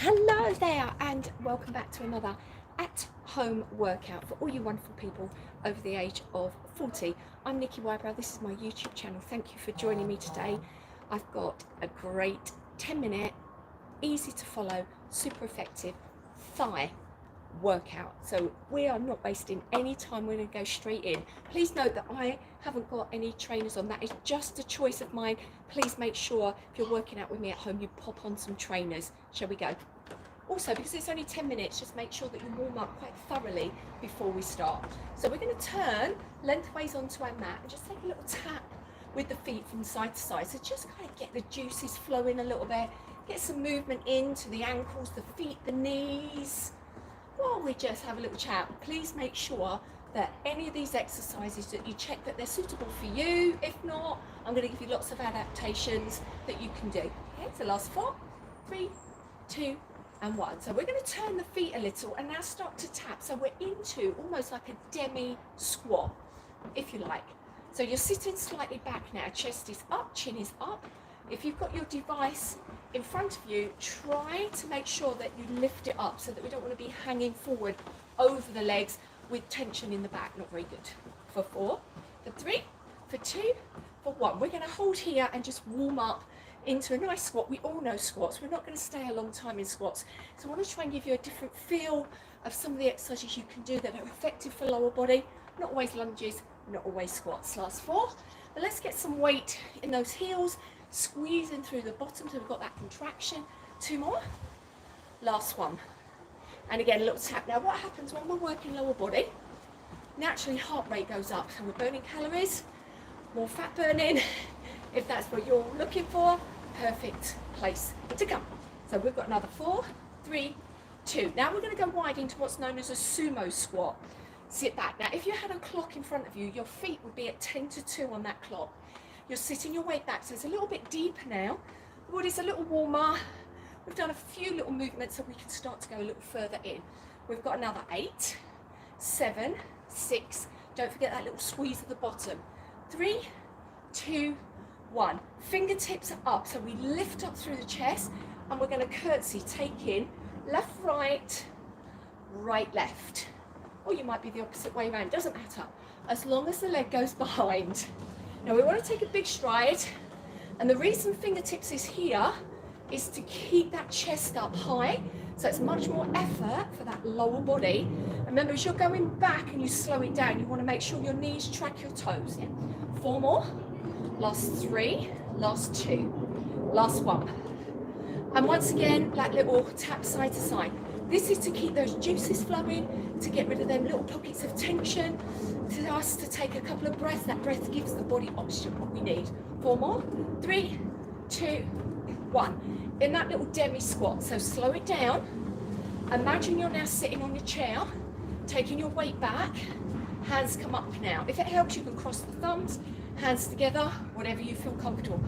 Hello there, and welcome back to another at-home workout for all you wonderful people over the age of 40. I'm Nikki Wybrow. This is my YouTube channel. Thank you for joining me today. I've got a great 10-minute, easy to follow, super effective thigh workout. So we are not wasting any time. We're going to go straight in. Please note that I haven't got any trainers on. That is just a choice of mine. Please make sure if you're working out with me at home, you pop on some trainers. Shall we go? Also, because it's only 10 minutes, just make sure that you warm up quite thoroughly before we start. So we're going to turn lengthways onto our mat and just take a little tap with the feet from side to side. So just kind of get the juices flowing a little bit, get some movement into the ankles, the feet, the knees. While we just have a little chat, please make sure that any of these exercises that you check that they're suitable for you. If not, I'm going to give you lots of adaptations that you can do. Okay, so last 4, 3, 2, and 1. So we're going to turn the feet a little and now start to tap. So we're into almost like a demi squat, if you like. So you're sitting slightly back now, chest is up, chin is up. If you've got your device in front of you, try to make sure that you lift it up so that we don't want to be hanging forward over the legs with tension in the back. Not very good. For 4, for 3, for 2, for 1. We're going to hold here and just warm up into a nice squat. We all know squats. We're not going to stay a long time in squats. So I want to try and give you a different feel of some of the exercises you can do that are effective for lower body. Not always lunges, not always squats. Last 4. But let's get some weight in those heels. Squeezing through the bottom so we've got that contraction. 2 more. Last 1. And again, a little tap. Now what happens when we're working lower body? Naturally heart rate goes up. So we're burning calories, more fat burning. If that's what you're looking for, perfect place to come. So we've got another 4, 3, 2. Now we're going to go wide into what's known as a sumo squat. Sit back. Now if you had a clock in front of you, your feet would be at 10 to 2 on that clock. You're sitting your weight back, so it's a little bit deeper now. The body's a little warmer. We've done a few little movements so we can start to go a little further in. We've got another 8, 7, 6. Don't forget that little squeeze at the bottom. 3, 2, 1. Fingertips are up, so we lift up through the chest and we're going to curtsy, take in left, right, right, left. Or you might be the opposite way around, doesn't matter. As long as the leg goes behind. Now we want to take a big stride, and the reason fingertips is here is to keep that chest up high, so it's much more effort for that lower body. And remember, as you're going back and you slow it down, you want to make sure your knees track your toes. Yeah? 4 more. Last 3, last 2, last 1. And once again, that little tap side to side. This is to keep those juices flowing, to get rid of them little pockets of tension, to us to take a couple of breaths. That breath gives the body oxygen, what we need. 4 more, 3, 2, 1. In that little demi squat, so slow it down. Imagine you're now sitting on your chair, taking your weight back, hands come up now. If it helps, you can cross the thumbs, hands together, whatever you feel comfortable.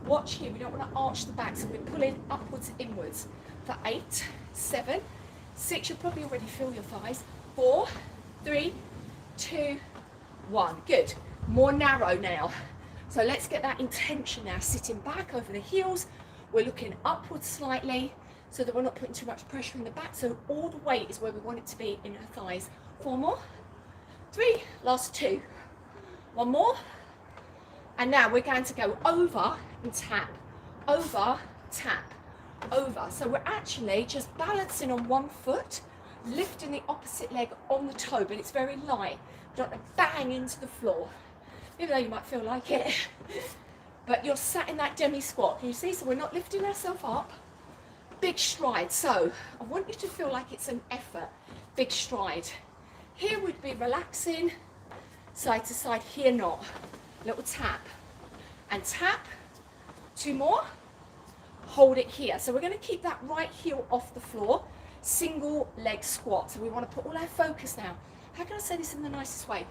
Watch here, we don't want to arch the back, so we're pulling upwards, inwards. For 8, 7, 6, you'll probably already feel your thighs. 4, 3, 2, 1. Good. More narrow now. So let's get that intention now. Sitting back over the heels. We're looking upwards slightly so that we're not putting too much pressure in the back. So all the weight is where we want it to be in our thighs. 4 more. 3. Last 2. 1 more. And now we're going to go over and tap. Over, tap, over. So we're actually just balancing on one foot, lifting the opposite leg on the toe, but it's very light. You don't want to bang into the floor, even though you might feel like it. But you're sat in that demi squat. Can you see? So we're not lifting ourselves up. Big stride. So I want you to feel like it's an effort. Big stride. Here we'd be relaxing, side to side. Here not. Little tap and tap. 2 more. Hold it here. So we're going to keep that right heel off the floor. Single leg squat. So we want to put all our focus now. How can I say this in the nicest way?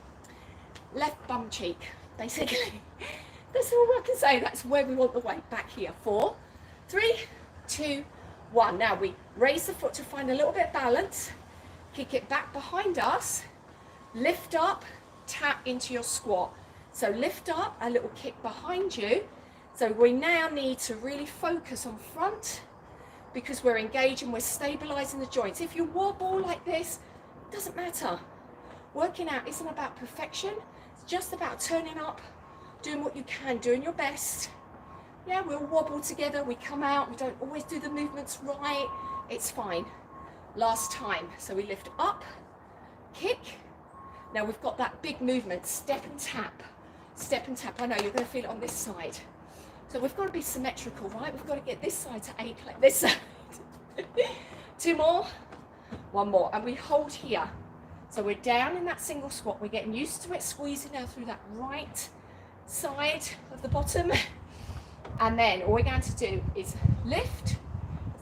Left bum cheek, basically. That's all I can say. That's where we want the weight, back here. 4, 3, 2, 1. Now we raise the foot to find a little bit of balance. Kick it back behind us. Lift up, tap into your squat. So lift up, a little kick behind you. So we now need to really focus on front, because we're engaging, we're stabilizing the joints. If you wobble like this, it doesn't matter. Working out isn't about perfection. It's just about turning up, doing what you can, doing your best. Yeah, we'll wobble together, we come out, we don't always do the movements right. It's fine. Last time. So we lift up, kick. Now we've got that big movement, step and tap. Step and tap. I know you're going to feel it on this side. So we've got to be symmetrical, right? We've got to get this side to ache like this side. 2 more. 1 more. And we hold here. So we're down in that single squat. We're getting used to it, squeezing now through that right side of the bottom. And then all we're going to do is lift,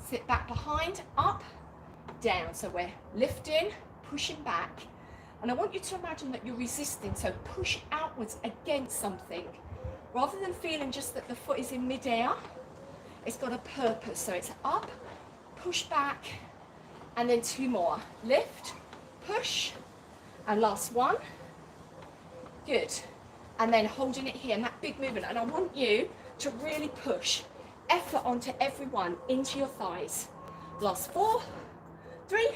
sit back behind, up, down. So we're lifting, pushing back. And I want you to imagine that you're resisting. So push outwards against something. Rather than feeling just that the foot is in midair, it's got a purpose. So it's up, push back, and then 2 more. Lift, push, and last 1. Good. And then holding it here, and that big movement. And I want you to really push effort onto everyone, into your thighs. Last 4, 3,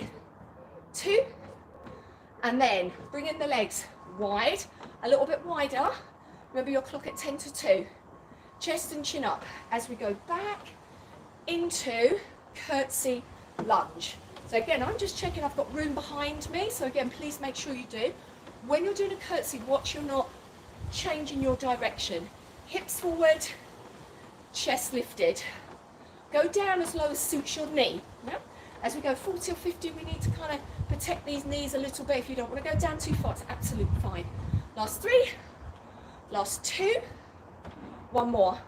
2, and then bringing the legs wide, a little bit wider. Remember your clock at 10 to 2. Chest and chin up as we go back into curtsy lunge. So again, I'm just checking I've got room behind me. So again, please make sure you do. When you're doing a curtsy, watch you're not changing your direction. Hips forward, chest lifted. Go down as low as suits your knee. Yeah? As we go 40 or 50, we need to kind of protect these knees a little bit. If you don't want to go down too far, it's absolutely fine. Last 3, last 2, 1 more.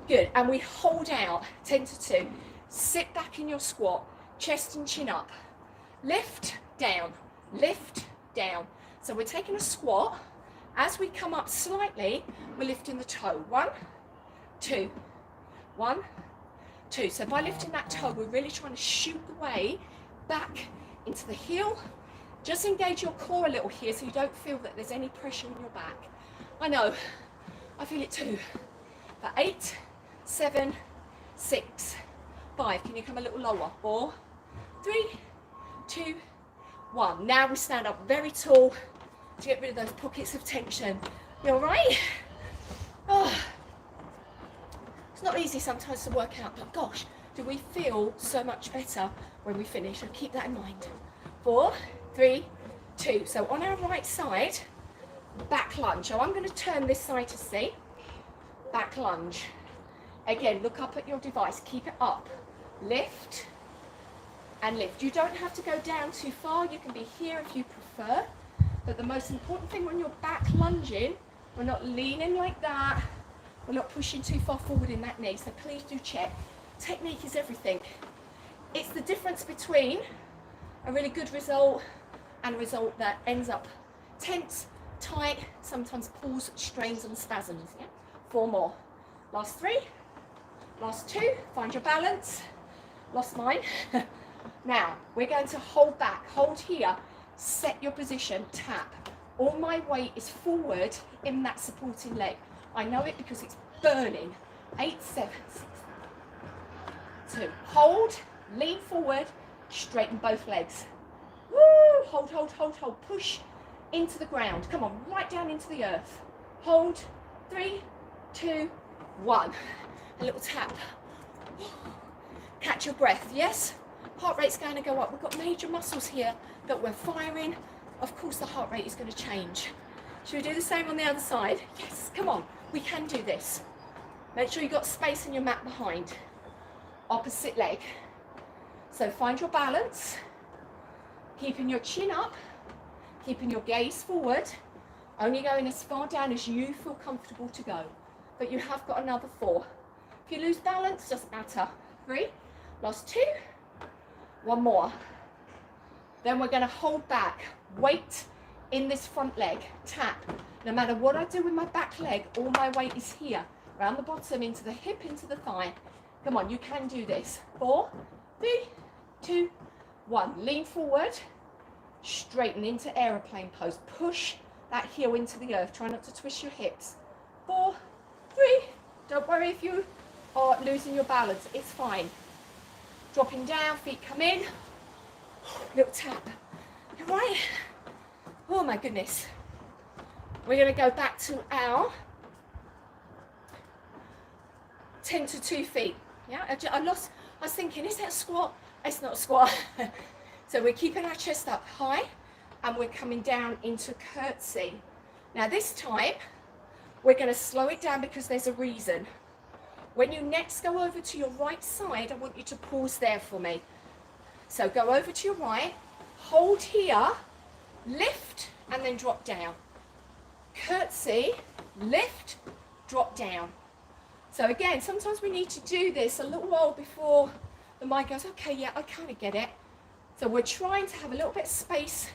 Good, and we hold out, 10 to 2. Sit back in your squat, chest and chin up. Lift, down, lift, down. So we're taking a squat. As we come up slightly, we're lifting the toe. 1, 2, 1, 2. So by lifting that toe, we're really trying to shoot the way back into the heel. Just engage your core a little here so you don't feel that there's any pressure in your back. I know, I feel it too. For 8, 7, 6, 5. Can you come a little lower? 4, 3, 2, 1. Now we stand up very tall to get rid of those pockets of tension. You all right? Oh. It's not easy sometimes to work out, but gosh, do we feel so much better when we finish? So keep that in mind. 4, 3, 2. So on our right side, back lunge. So I'm going to turn this side to see. Back lunge. Again, look up at your device. Keep it up. Lift and lift. You don't have to go down too far. You can be here if you prefer. But the most important thing when you're back lunging, we're not leaning like that. We're not pushing too far forward in that knee. So please do check. Technique is everything. It's the difference between a really good result and a result that ends up tense, tight, sometimes pulls, strains and spasms. Yeah? 4 more. Last 3, last 2, find your balance. Lost mine. Now, we're going to hold back, hold here, set your position, tap. All my weight is forward in that supporting leg. I know it because it's burning. 8, 7, 6, 2. Hold, lean forward, straighten both legs. Woo! Hold, hold, hold, hold. Push into the ground. Come on, right down into the earth. Hold. 3, 2, 1. A little tap. Catch your breath, yes? Heart rate's going to go up. We've got major muscles here that we're firing. Of course the heart rate is going to change. Should we do the same on the other side? Yes, come on. We can do this. Make sure you've got space in your mat behind. Opposite leg. So find your balance. Keeping your chin up. Keeping your gaze forward. Only going as far down as you feel comfortable to go. But you have got another 4. If you lose balance, doesn't matter. 3. Last 2. 1 more. Then we're going to hold back. Weight in this front leg. Tap. No matter what I do with my back leg, all my weight is here. Around the bottom, into the hip, into the thigh. Come on, you can do this. 4, 3, 2, 1. Lean forward. Straighten into aeroplane pose. Push that heel into the earth. Try not to twist your hips. 4, 3. Don't worry if you are losing your balance. It's fine. Dropping down, feet come in. Little tap. All right. Oh my goodness. We're going to go back to our 10 to 2 feet. Yeah, I was thinking, is that a squat? It's not a squat. So we're keeping our chest up high and we're coming down into curtsy. Now this time, we're going to slow it down because there's a reason. When you next go over to your right side, I want you to pause there for me. So go over to your right, hold here, lift, and then drop down. Curtsy, lift, drop down. So again, sometimes we need to do this a little while before the mind goes, okay, yeah, I kind of get it. So we're trying to have a little bit of space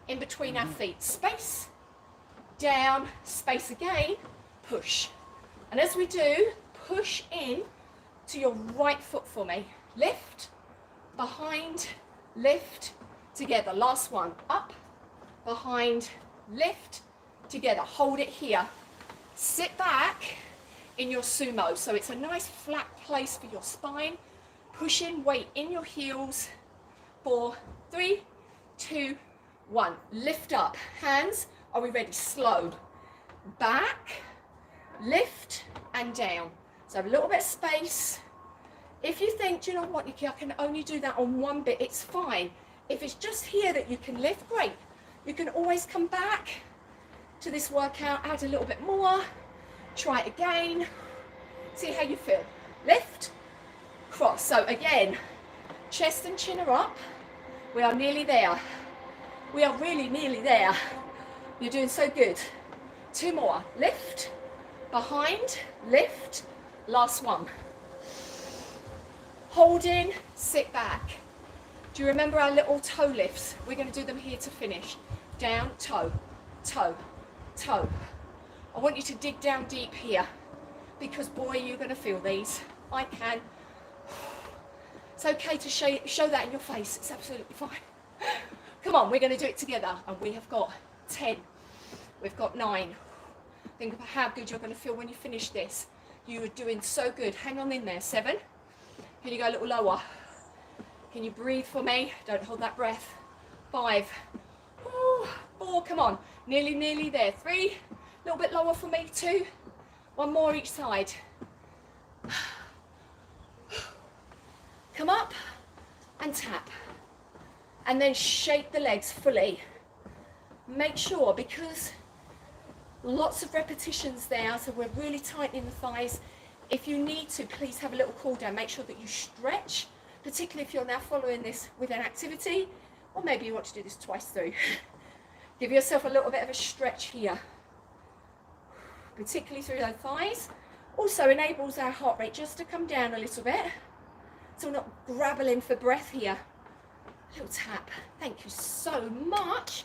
in between our feet. Space, down, space again, push. And as we do, push in to your right foot for me. Lift, behind, lift, together. Last one. Up, behind, lift, together. Hold it here. Sit back in your sumo. So it's a nice flat place for your spine. Push in, weight in your heels. 4, 3, 2, 1. Lift up. Hands, are we ready? Slow. Back, lift, and down. So a little bit of space. If you think, do you know what, Nikki, I can only do that on one bit, it's fine. If it's just here that you can lift, great. You can always come back to this workout, add a little bit more, try it again, see how you feel. Lift, cross. So again, chest and chin are up. We are nearly there. We are really nearly there. You're doing so good. 2 more. Lift, behind, lift. Last one. Hold in, sit back. Do you remember our little toe lifts? We're going to do them here to finish. Down, toe, toe, toe. I want you to dig down deep here because boy, you're going to feel these. I can. It's okay to show that in your face. It's absolutely fine. Come on, we're going to do it together. And we have got 10. We've got 9. Think about how good you're going to feel when you finish this. You are doing so good. Hang on in there. 7. Can you go a little lower? Can you breathe for me? Don't hold that breath. 5. Ooh, 4. Come on. Nearly there. 3. A little bit lower for me. 2. 1 more each side. Come up and tap. And then shake the legs fully. Make sure, because lots of repetitions there, so we're really tightening the thighs. If you need to, please have a little cool down. Make sure that you stretch, particularly if you're now following this with an activity, or maybe you want to do this twice through. Give yourself a little bit of a stretch here, particularly through those thighs. Also enables our heart rate just to come down a little bit, so we're not grappling for breath here. Little tap. Thank you so much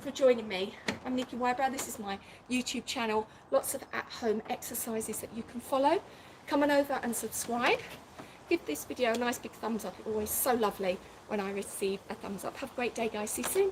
for joining me. I'm Nikki Wybrow. This is my YouTube channel. Lots of at-home exercises that you can follow. Come on over and subscribe. Give this video a nice big thumbs up. It's always so lovely when I receive a thumbs up. Have a great day, guys. See you soon.